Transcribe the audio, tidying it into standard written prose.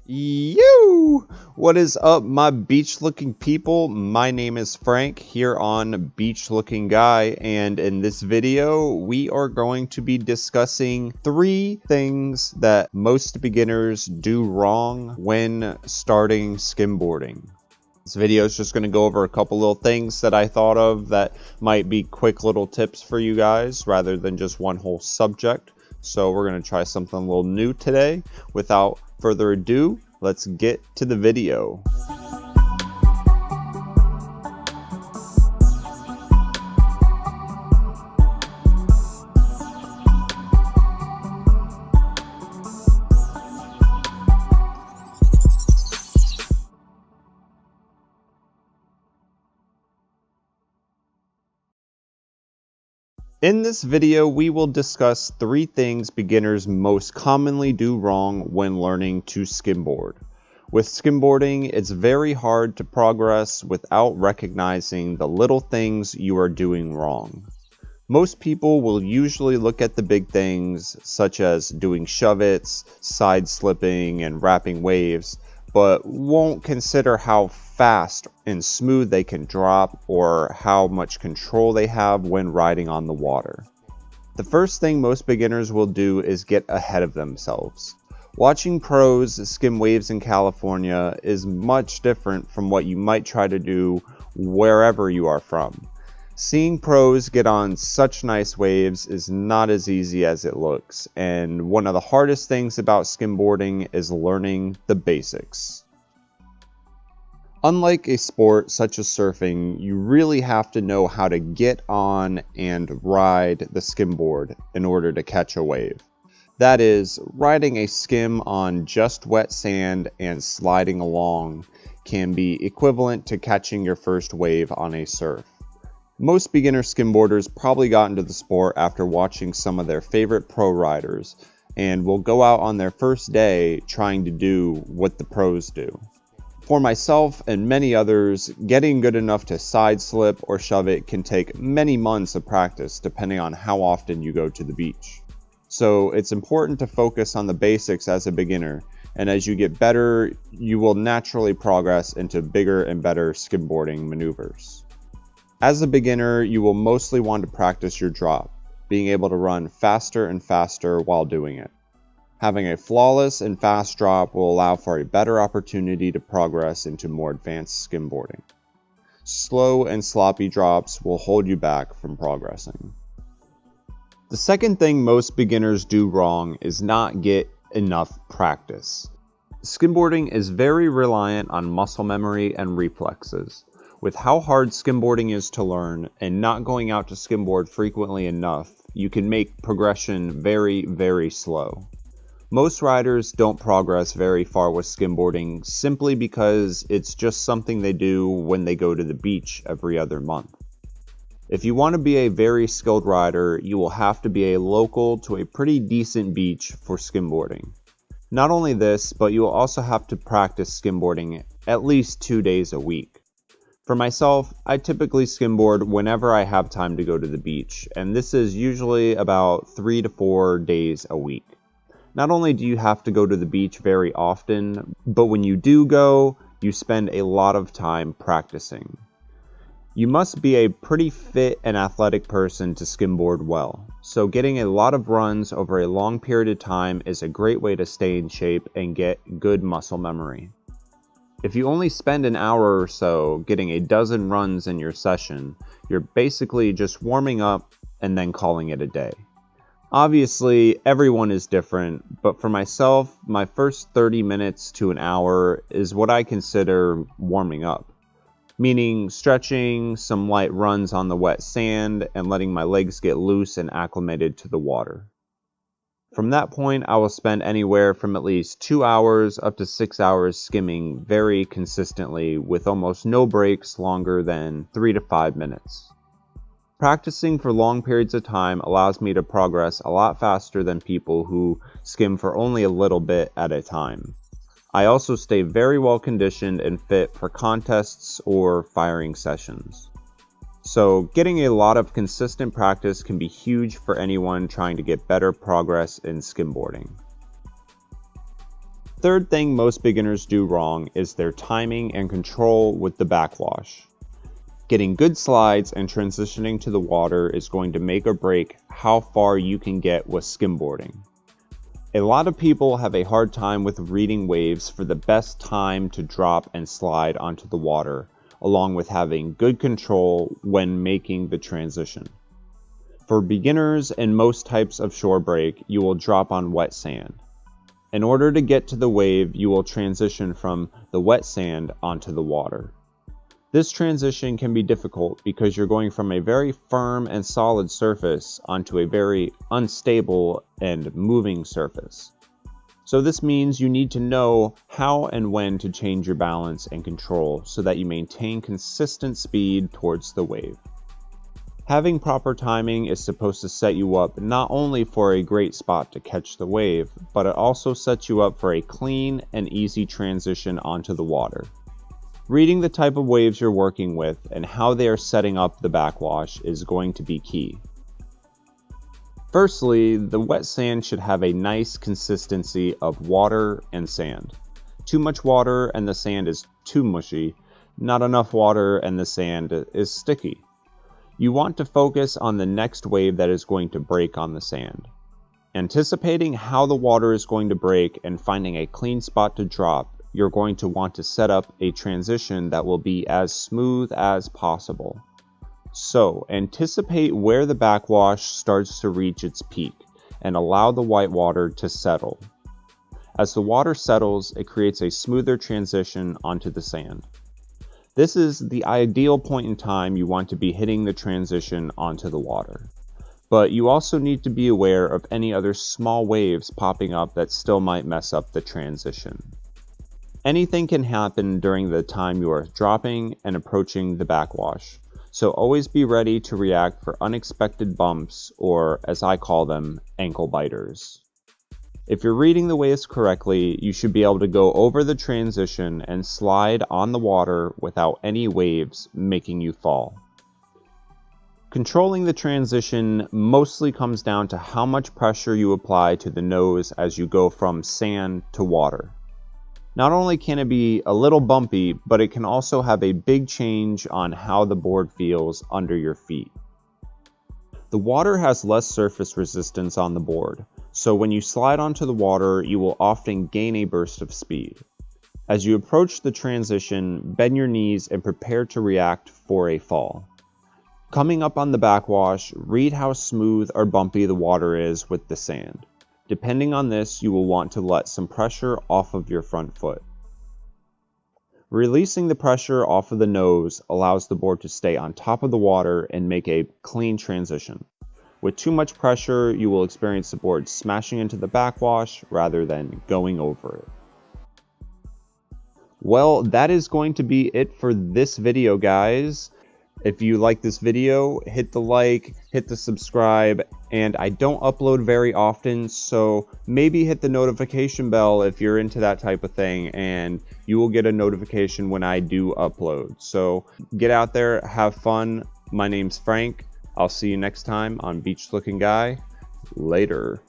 Yo! What is up, my beach looking people? My name is Frank here on Beach Looking Guy, and in this video, we are going to be discussing 3 things that most beginners do wrong when starting skimboarding. This video is just going to go over a couple little things that I thought of that might be quick little tips for you guys rather than just one whole subject. So we're going to try something a little new today. Without further ado, let's get to the video. In this video, we will discuss 3 things beginners most commonly do wrong when learning to skimboard. With skimboarding, it's very hard to progress without recognizing the little things you are doing wrong. Most people will usually look at the big things, such as doing shove-its, side slipping, and wrapping waves, but won't consider how fast and smooth they can drop or how much control they have when riding on the water. The first thing most beginners will do is get ahead of themselves. Watching pros skim waves in California is much different from what you might try to do wherever you are from. Seeing pros get on such nice waves is not as easy as it looks, and one of the hardest things about skimboarding is learning the basics. Unlike a sport such as surfing, you really have to know how to get on and ride the skimboard in order to catch a wave. That is, riding a skim on just wet sand and sliding along can be equivalent to catching your first wave on a surf. Most beginner skimboarders probably got into the sport after watching some of their favorite pro riders and will go out on their first day trying to do what the pros do. For myself and many others, getting good enough to side slip or shove it can take many months of practice depending on how often you go to the beach. So it's important to focus on the basics as a beginner, and as you get better, you will naturally progress into bigger and better skimboarding maneuvers. As a beginner, you will mostly want to practice your drop, being able to run faster and faster while doing it. Having a flawless and fast drop will allow for a better opportunity to progress into more advanced skimboarding. Slow and sloppy drops will hold you back from progressing. The second thing most beginners do wrong is not get enough practice. Skimboarding is very reliant on muscle memory and reflexes. With how hard skimboarding is to learn and not going out to skimboard frequently enough, you can make progression very, very slow. Most riders don't progress very far with skimboarding simply because it's just something they do when they go to the beach every other month. If you want to be a very skilled rider, you will have to be a local to a pretty decent beach for skimboarding. Not only this, but you will also have to practice skimboarding at least 2 days a week. For myself, I typically skimboard whenever I have time to go to the beach, and this is usually about 3 to 4 days a week. Not only do you have to go to the beach very often, but when you do go, you spend a lot of time practicing. You must be a pretty fit and athletic person to skimboard well, so getting a lot of runs over a long period of time is a great way to stay in shape and get good muscle memory. If you only spend an hour or so getting a dozen runs in your session, you're basically just warming up and then calling it a day. Obviously, everyone is different, but for myself, my first 30 minutes to an hour is what I consider warming up, meaning stretching, some light runs on the wet sand, and letting my legs get loose and acclimated to the water. From that point, I will spend anywhere from at least 2 hours up to 6 hours skimming very consistently with almost no breaks longer than 3 to 5 minutes. Practicing for long periods of time allows me to progress a lot faster than people who skim for only a little bit at a time. I also stay very well conditioned and fit for contests or firing sessions. So getting a lot of consistent practice can be huge for anyone trying to get better progress in skimboarding. third thing most beginners do wrong is their timing and control with the backwash. Getting good slides and transitioning to the water is going to make or break how far you can get with skimboarding. A lot of people have a hard time with reading waves for the best time to drop and slide onto the water, along with having good control when making the transition. For beginners and most types of shore break, you will drop on wet sand. In order to get to the wave, you will transition from the wet sand onto the water. This transition can be difficult because you're going from a very firm and solid surface onto a very unstable and moving surface. So this means you need to know how and when to change your balance and control so that you maintain consistent speed towards the wave. Having proper timing is supposed to set you up not only for a great spot to catch the wave, but it also sets you up for a clean and easy transition onto the water. Reading the type of waves you're working with and how they are setting up the backwash is going to be key. Firstly, the wet sand should have a nice consistency of water and sand. Too much water and the sand is too mushy. Not enough water and the sand is sticky. You want to focus on the next wave that is going to break on the sand. Anticipating how the water is going to break and finding a clean spot to drop, you're going to want to set up a transition that will be as smooth as possible. So, anticipate where the backwash starts to reach its peak and allow the white water to settle. As the water settles, it creates a smoother transition onto the sand. This is the ideal point in time you want to be hitting the transition onto the water. But you also need to be aware of any other small waves popping up that still might mess up the transition. Anything can happen during the time you are dropping and approaching the backwash, so always be ready to react for unexpected bumps, or as I call them, ankle biters. If you're reading the waves correctly, you should be able to go over the transition and slide on the water without any waves making you fall. Controlling the transition mostly comes down to how much pressure you apply to the nose as you go from sand to water. Not only can it be a little bumpy, but it can also have a big change on how the board feels under your feet. The water has less surface resistance on the board, so when you slide onto the water, you will often gain a burst of speed. As you approach the transition, bend your knees and prepare to react for a fall. Coming up on the backwash, read how smooth or bumpy the water is with the sand. Depending on this, you will want to let some pressure off of your front foot. Releasing the pressure off of the nose allows the board to stay on top of the water and make a clean transition. With too much pressure, you will experience the board smashing into the backwash rather than going over it. Well, that is going to be it for this video, guys. If you like this video, hit the like, hit the subscribe, and I don't upload very often, so maybe hit the notification bell if you're into that type of thing, and you will get a notification when I do upload. So get out there, have fun. My name's Frank. I'll see you next time on Beach Looking Guy. Later.